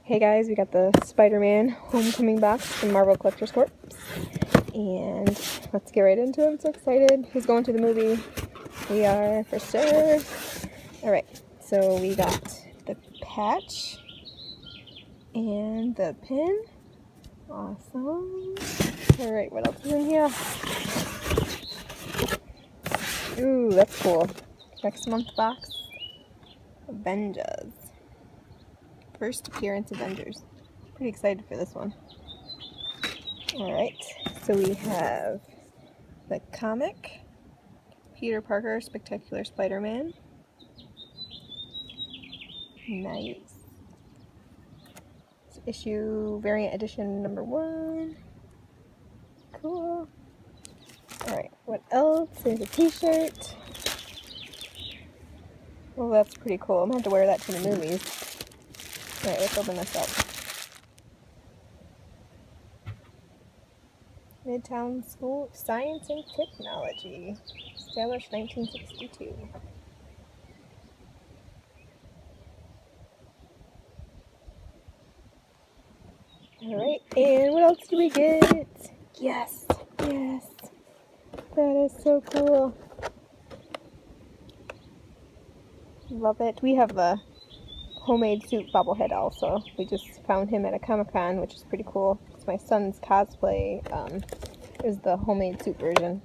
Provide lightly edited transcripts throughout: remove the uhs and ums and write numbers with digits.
Hey guys, we got the Spider-Man Homecoming box from Marvel Collector's Corp. And let's get right into it. I'm so excited. Who's going to the movie? We are for sure. Alright, so we got the patch and the pin. Awesome. Alright, what else is in here? Ooh, that's cool. Next month box. Avengers. First appearance Avengers. Pretty excited for this one. Alright, so we have the comic, Peter Parker, Spectacular Spider-Man. Nice. It's issue variant edition number 1. Cool. Alright, what else? There's a t-shirt. Well, that's pretty cool. I'm going to have to wear that to the movies. Alright, let's open this up. Midtown School of Science and Technology. Established 1962. Alright, and what else do we get? Yes! Yes! That is so cool. Love it. We have the homemade suit bobblehead also. We just found him at a Comic Con, which is pretty cool. It's my son's cosplay. Is the homemade suit version.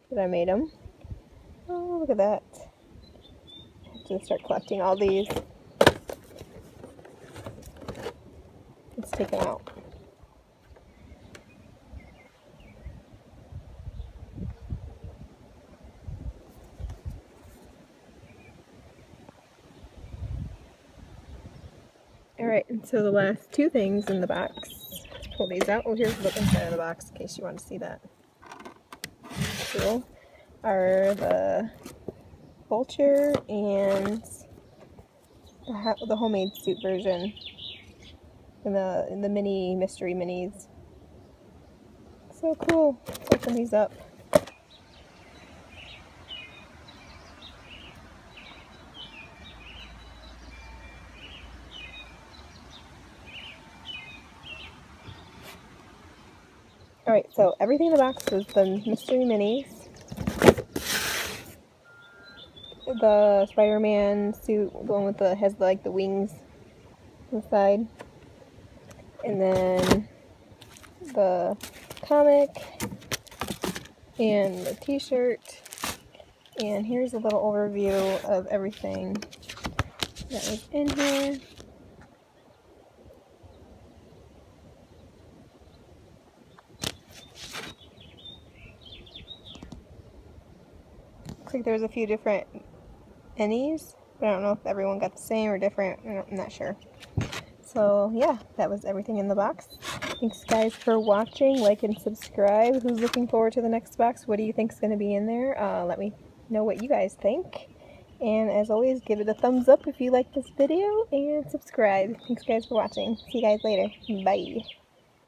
But I made him. Oh, look at that. I have to start collecting all these. Let's take them out. Alright, and so the last two things in the box, let's pull these out. Oh, here's the inside of the box in case you want to see that. Cool. Are the Vulture and the homemade suit version in the mini mystery minis. So cool. Let's open these up. Alright, so everything in the box was the mystery minis. The Spider-Man suit, the one with the has like the wings inside. And then the comic and the t-shirt. And here's a little overview of everything that was in here. Looks like there's a few different minis, but I don't know if everyone got the same or different. I'm not sure. So yeah, that was everything in the box. Thanks guys for watching. Like and subscribe. Who's looking forward to the next box? What do you think is going to be in there? Let me know what you guys think. And as always, give it a thumbs up if you like this video and subscribe. Thanks guys for watching. See you guys later. Bye.